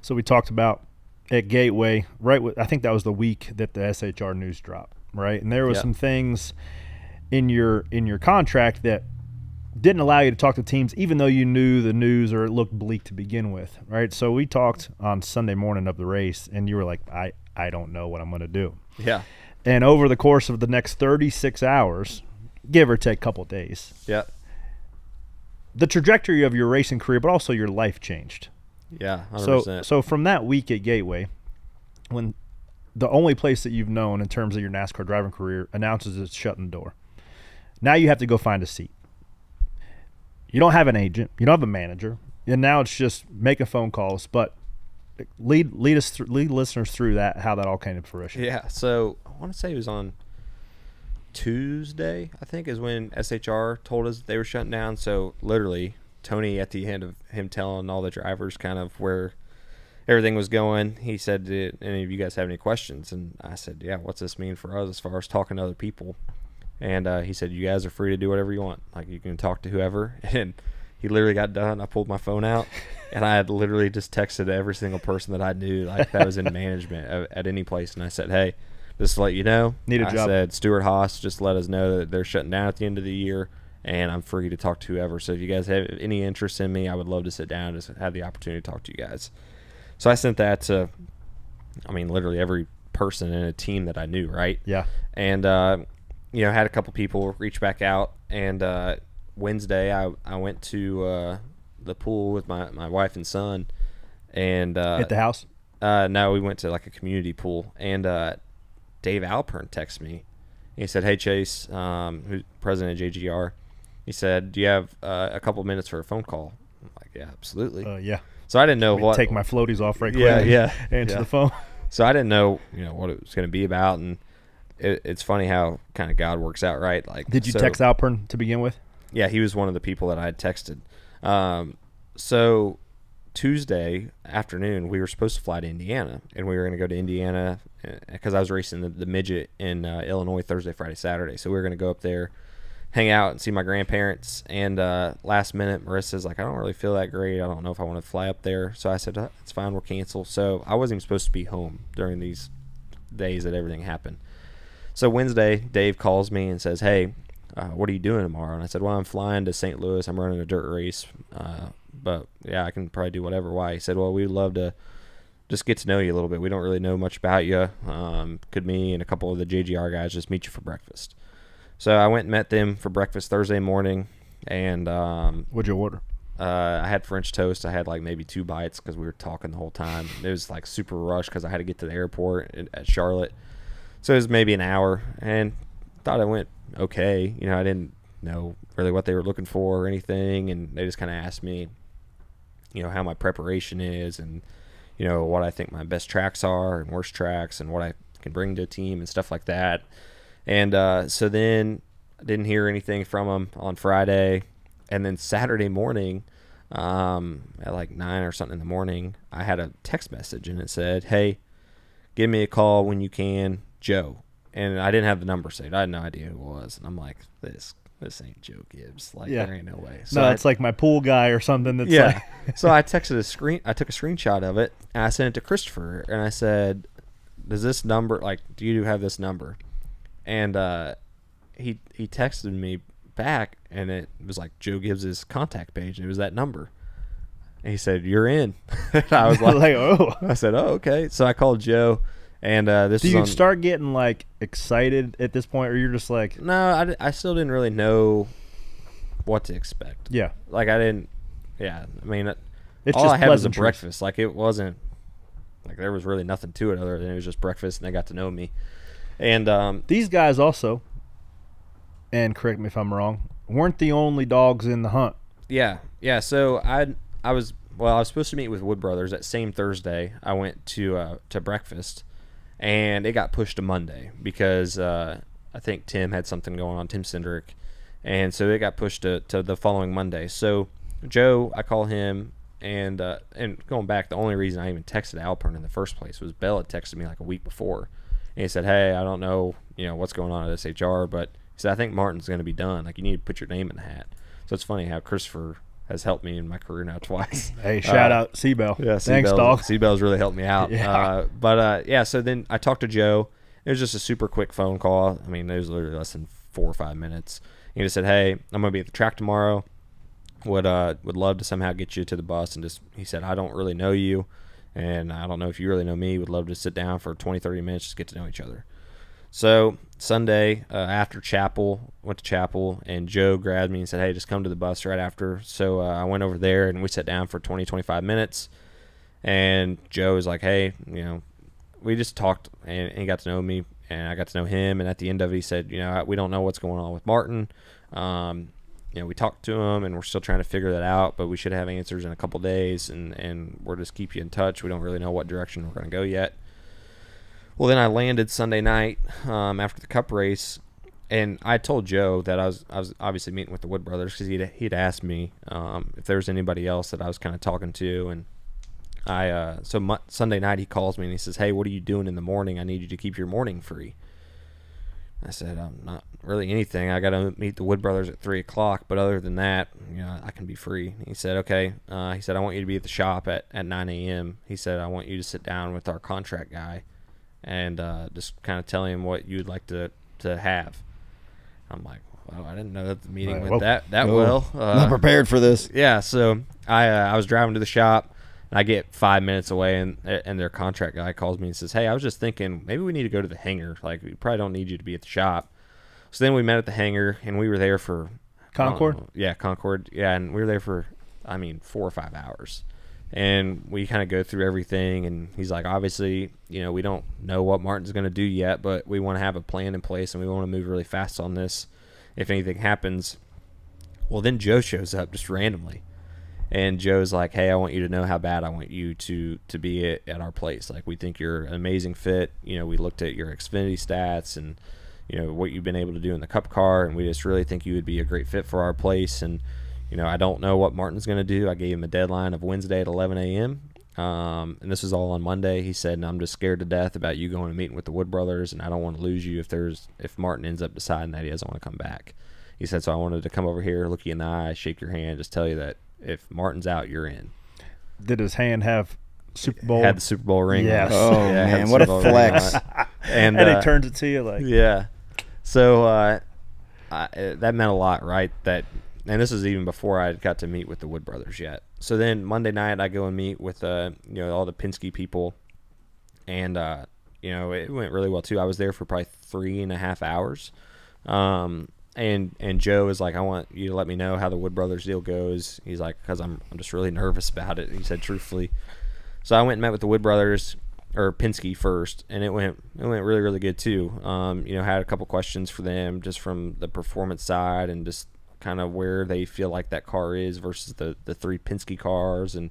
So we talked about at Gateway, right? I think that was the week that the SHR news dropped, right? And there was some things in your contract that didn't allow you to talk to teams, even though you knew the news or it looked bleak to begin with, right? So we talked on Sunday morning of the race, and you were like, I don't know what I'm going to do. Yeah. And over the course of the next 36 hours, give or take a couple days, the trajectory of your racing career, but also your life changed. Yeah, 100%. So from that week at Gateway, when the only place that you've known in terms of your NASCAR driving career announces it's shutting the door, now you have to go find a seat. You don't have an agent. You don't have a manager. And now it's just making phone calls. But lead listeners through that, how that all came to fruition. Yeah, so I want to say it was on Tuesday, I think, is when SHR told us they were shutting down. So literally, Tony, at the end of him telling all the drivers kind of where everything was going, he said, "Did any of you guys have any questions?" And I said, "Yeah, what's this mean for us as far as talking to other people?" And he said, "You guys are free to do whatever you want. Like, you can talk to whoever." And he literally got done. I pulled my phone out, and I had literally just texted every single person that I knew, like, that was in management at any place. And I said, "Hey, just to let you know, Need a job." I said, Stuart Haas just let us know that they're shutting down at the end of the year, and I'm free to talk to whoever. So if you guys have any interest in me, I would love to sit down and just have the opportunity to talk to you guys." So I sent that to, literally every person in a team that I knew, right? Yeah. And, had a couple people reach back out. And Wednesday, I went to the pool with my wife and son. And At the house? No, we went to like a community pool. And Dave Alpern texted me. He said, "Hey, Chase," who's president of JGR. He said, "Do you have a couple minutes for a phone call?" I'm like, "Yeah, absolutely." Yeah. So I didn't know what. Take my floaties off right quick. Answer the phone. So I didn't know, what it was going to be about, and it's funny how kind of God works out, right? Like, did you text Alpern to begin with? Yeah, he was one of the people that I had texted. So Tuesday afternoon, we were supposed to fly to Indiana, and we were going to go to Indiana because I was racing the midget in Illinois Thursday, Friday, Saturday. So we were going to go up there, hang out, and see my grandparents. And last minute, Marissa's like, "I don't really feel that great. I don't know if I want to fly up there." So I said, "It's fine. We'll cancel." So I wasn't even supposed to be home during these days that everything happened. So Wednesday, Dave calls me and says, "Hey, what are you doing tomorrow?" And I said, "Well, I'm flying to St. Louis. I'm running a dirt race. But, yeah, I can probably do whatever." Why? He said, "Well, we'd love to just get to know you a little bit. We don't really know much about you. Could me and a couple of the JGR guys just meet you for breakfast?" So I went and met them for breakfast Thursday morning. And what'd you order? I had French toast. I had like maybe 2 bites because we were talking the whole time. It was like super rushed because I had to get to the airport at Charlotte. So it was maybe an hour, and thought it went okay. I didn't know really what they were looking for or anything, and they just kind of asked me, how my preparation is, and what I think my best tracks are and worst tracks, and what I can bring to a team and stuff like that. And so then I didn't hear anything from them on Friday, and then Saturday morning, at like 9 or something in the morning, I had a text message, and it said, "Hey, give me a call when you can, Joe." And I didn't have the number saved. I had no idea who it was. And I'm like, this ain't Joe Gibbs. Like, There ain't no way. So it's like my pool guy or something. That's like So I texted I took a screenshot of it, and I sent it to Christopher, and I said, "Does this number, like, do you have this number?" And he texted me back, and it was like Joe Gibbs' contact page, and it was that number. And he said, "You're in." I was like, "Oh." I said, "Oh, okay." So I called Joe. And do you start getting like excited at this point, or you're just like, no? I still didn't really know what to expect. Yeah, like I didn't. Yeah, it's all just I had was a pleasantries. breakfast. Like, it wasn't like there was really nothing to it other than it was just breakfast, and they got to know me. And these guys also, and correct me if I'm wrong, weren't the only dogs in the hunt. Yeah. So I was supposed to meet with Wood Brothers that same Thursday. I went to breakfast. And it got pushed to Monday because I think Tim had something going on, Tim Cindric. And so it got pushed to the following Monday. So Joe, I call him, and going back, the only reason I even texted Alpern in the first place was Bell had texted me like a week before. And he said, "Hey, I don't know, what's going on at SHR, but he said, I think Martin's going to be done. Like, you need to put your name in the hat." So it's funny how Christopher has helped me in my career now twice. Hey, shout out Seabell. Yeah, thanks, dog. Seabell's really helped me out. Yeah. So then I talked to Joe. It was just a super quick phone call. I mean, it was literally less than 4 or 5 minutes. He just said, "Hey, I'm gonna be at the track tomorrow. Would love to somehow get you to the bus." And he said, "I don't really know you, and I don't know if you really know me. Would love to sit down for 20, 30 minutes, just get to know each other." So Sunday after chapel, went to chapel, and Joe grabbed me and said, "Hey, just come to the bus right after." So I went over there, and we sat down for 20, 25 minutes. And Joe was like, "Hey, we just talked and got to know me, and I got to know him." And at the end of it, he said, "We don't know what's going on with Martin. We talked to him, and we're still trying to figure that out, but we should have answers in a couple days, and we'll just keep you in touch. We don't really know what direction we're going to go yet." Well, then I landed Sunday night after the Cup race, and I told Joe that I was obviously meeting with the Wood Brothers because he'd asked me if there was anybody else that I was kind of talking to, and Sunday night he calls me and he says, "Hey, what are you doing in the morning? I need you to keep your morning free." I said, "Not really anything. I got to meet the Wood Brothers at 3 o'clock, but other than that, I can be free." He said, "Okay." He said, "I want you to be at the shop at 9 a.m. He said, "I want you to sit down with our contract guy and just kind of tell him what you'd like to have." I'm like, "Well, I didn't know that the meeting went that well." Not prepared for this. Yeah, so I was driving to the shop. I get 5 minutes away, and their contract guy calls me and says, "Hey, I was just thinking maybe we need to go to the hangar. Like, we probably don't need you to be at the shop." So then we met at the hangar, and we were there for Concord? Yeah, Concord. Yeah, and we were there for, 4 or 5 hours. And we kind of go through everything, and he's like, "Obviously, we don't know what Martin's going to do yet, but we want to have a plan in place, and we want to move really fast on this if anything happens." Well, then Joe shows up just randomly. And Joe's like, "Hey, I want you to know how bad I want you to be at our place. Like, we think you're an amazing fit. We looked at your Xfinity stats and, what you've been able to do in the Cup car, and we just really think you would be a great fit for our place. And, I don't know what Martin's going to do." I gave him a deadline of Wednesday at 11 a.m. And this was all on Monday. He said, "And I'm just scared to death about you going and meeting with the Wood Brothers, and I don't want to lose you if Martin ends up deciding that he doesn't want to come back." He said, "So I wanted to come over here, look you in the eye, shake your hand, just tell you that if Martin's out, you're in." Did his hand have Super Bowl? Had the Super Bowl ring. Yes. Oh, yeah, man, what a flex. And he turns it to you like. Yeah. So that meant a lot, right? And this is even before I got to meet with the Wood Brothers yet. So then Monday night I go and meet with all the Penske people, and it went really well too. I was there for probably 3.5 hours. And Joe is like, "I want you to let me know how the Wood Brothers deal goes." He's like, "Because I'm just really nervous about it." He said, truthfully. So I went and met with the Wood Brothers, or Penske first, and it went really, really good too. Had a couple questions for them just from the performance side and just kind of where they feel like that car is versus the 3 Penske cars, and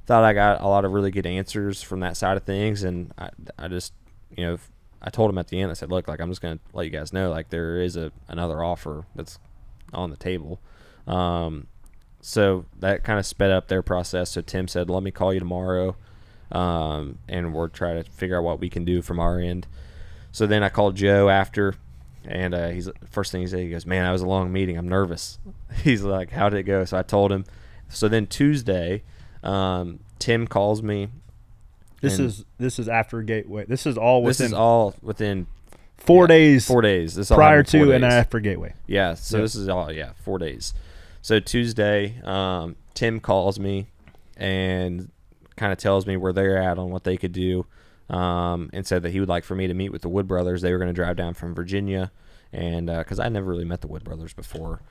thought I got a lot of really good answers from that side of things. And I just, I told him at the end, I said, "Look, like, I'm just going to let you guys know, like, there is another offer that's on the table." So that kind of sped up their process. So Tim said, "Let me call you tomorrow, and we'll try to figure out what we can do from our end." So then I called Joe after, and first thing he said, he goes, "Man, that was a long meeting. I'm nervous." He's like, "How did it go?" So I told him. So then Tuesday, Tim calls me. This is after Gateway. This is all within 4 days. 4 days. This prior all to days. and after Gateway. Yeah. So This is all 4 days. So Tuesday, Tim calls me and kind of tells me where they're at on what they could do, and said that he would like for me to meet with the Wood Brothers. They were going to drive down from Virginia, and because I never really met the Wood Brothers before.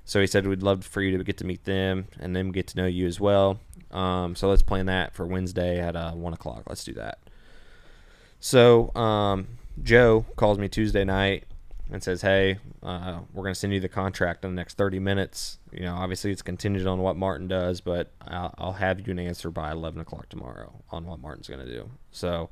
So he said, "We'd love for you to get to meet them and them get to know you as well. So let's plan that for Wednesday at 1 o'clock. Let's do that." So Joe calls me Tuesday night and says, "Hey, we're going to send you the contract in the next 30 minutes. Obviously it's contingent on what Martin does, but I'll have you an answer by 11 o'clock tomorrow on what Martin's going to do." So,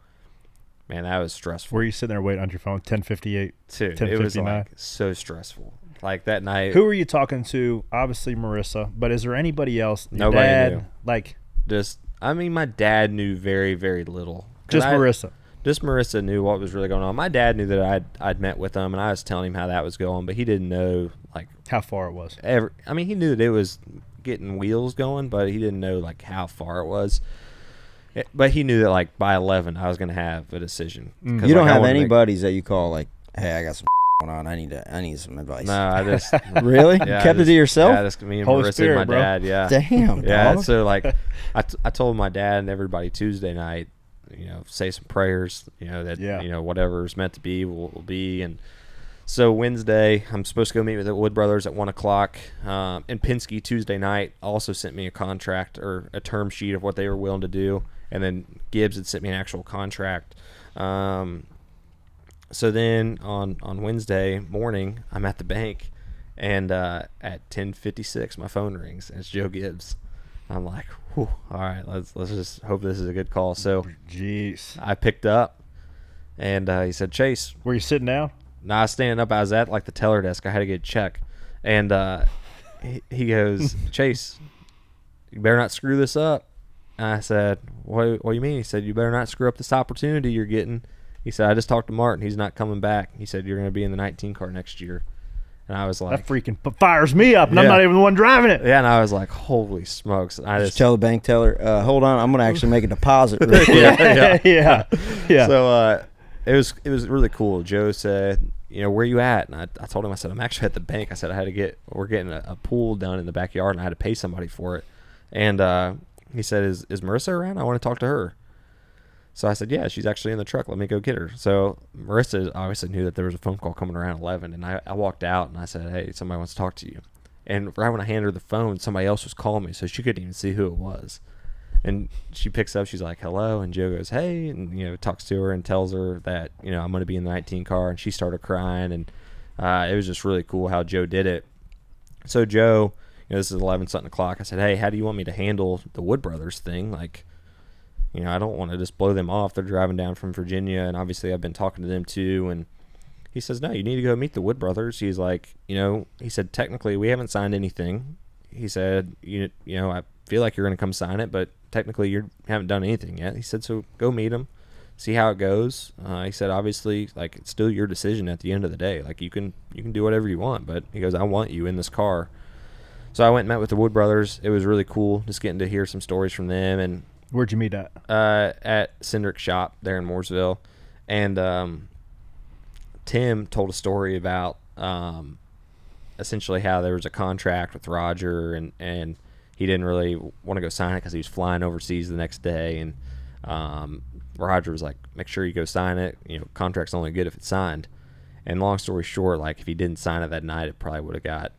man, that was stressful. Were you sitting there waiting on your phone? 10:58. Dude, it was like so stressful. Like that night. Who were you talking to? Obviously Marissa, but is there anybody else? Your Nobody dad, knew. Like, my dad knew very, very little. Marissa. Just Marissa knew what was really going on. My dad knew that I'd met with him, and I was telling him how that was going, but he didn't know like how far it was. He knew that it was getting wheels going, but he didn't know like how far it was. But he knew that like by 11 I was going to have a decision. You don't have any buddies that you call like, hey, I got some going on. I need some advice. No, I just really yeah, kept it to yourself. Yeah, just me and Holy Marissa Spirit, and my bro. dad. Yeah, Damn. yeah. Dog. So like, I told my dad and everybody Tuesday night, say some prayers. That whatever's meant to be will be. And so Wednesday, I'm supposed to go meet with the Wood Brothers at 1:00. And Penske Tuesday night also sent me a contract or a term sheet of what they were willing to do. And then Gibbs had sent me an actual contract. So then on Wednesday morning, I'm at the bank, and at 10:56, my phone rings, and it's Joe Gibbs. I'm like, whew, all right, let's just hope this is a good call. So jeez, I picked up, and he said, Chase. Were you sitting down? No, I was standing up. I was at like the teller desk. I had to get a check. And he goes, Chase, you better not screw this up. And I said, what do you mean? He said, you better not screw up this opportunity you're getting. He said, I just talked to Martin. He's not coming back. He said, you're going to be in the 19 car next year. And I was like, that freaking fires me up, and I'm not even the one driving it. Yeah, and I was like, holy smokes. And I just tell the bank teller, hold on, I'm going to actually make a deposit. Real quick. yeah. So it was really cool. Joe said, where you at? And I told him, I said, I'm actually at the bank. I said, we're getting a pool down in the backyard, and I had to pay somebody for it. And he said, is Marissa around? I want to talk to her. So I said, yeah, she's actually in the truck. Let me go get her. So Marissa obviously knew that there was a phone call coming around 11, and I walked out, and I said, hey, somebody wants to talk to you. And right when I handed her the phone, somebody else was calling me, so she couldn't even see who it was. And she picks up, she's like, hello, and Joe goes, hey, and, talks to her and tells her that, I'm going to be in the 19 car, and she started crying, and it was just really cool how Joe did it. So Joe, this is 11-something o'clock. I said, hey, how do you want me to handle the Wood Brothers thing? Like, I don't want to just blow them off. They're driving down from Virginia, and obviously I've been talking to them too. And he says, no, you need to go meet the Wood Brothers. He's like, he said, technically we haven't signed anything. He said, I feel like you're going to come sign it, but technically you haven't done anything yet. He said, so go meet them, see how it goes. He said, obviously, like, it's still your decision at the end of the day. Like, you can do whatever you want, but he goes, I want you in this car. So I went and met with the Wood Brothers. It was really cool just getting to hear some stories from them. And where'd you meet at? At Cindric's shop there in Mooresville. And Tim told a story about essentially how there was a contract with Roger, and he didn't really want to go sign it because he was flying overseas the next day. And Roger was like, make sure you go sign it. Contract's only good if it's signed. And long story short, like, if he didn't sign it that night, it probably would have got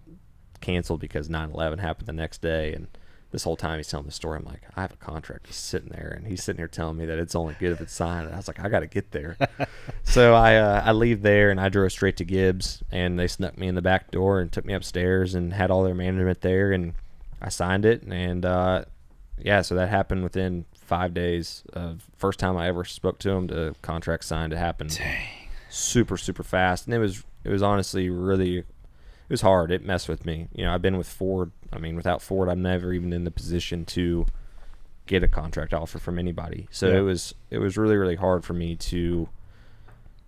canceled because 9/11 happened the next day. And this whole time he's telling the story, I'm like, I have a contract just sitting there, and he's sitting here telling me that it's only good if it's signed. And I was like, I got to get there. So I leave there, and I drove straight to Gibbs, and they snuck me in the back door and took me upstairs and had all their management there, and I signed it. And so that happened within 5 days of first time I ever spoke to him. The contract signed. It happened super, super fast, and it was honestly really. It was hard. It messed with me. I've been with Ford. I mean, without Ford, I'm never even in the position to get a contract offer from anybody. So yeah. it was really, really hard for me to,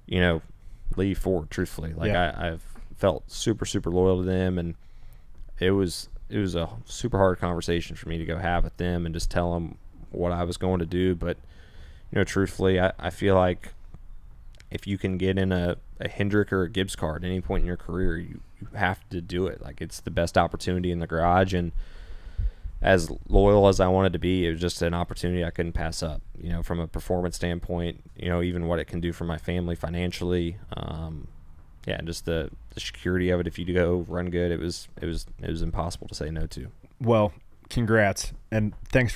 leave Ford, truthfully. Like, yeah. I've felt super, super loyal to them, and it was a super hard conversation for me to go have with them and just tell them what I was going to do. But, truthfully, I feel like if you can get in a Hendrick or a Gibbs car at any point in your career, you have to do it. Like, it's the best opportunity in the garage, and as loyal as I wanted to be, it was just an opportunity I couldn't pass up, from a performance standpoint, even what it can do for my family financially. Just the security of it. If you go run good, it was impossible to say no to. Well, congrats, and thanks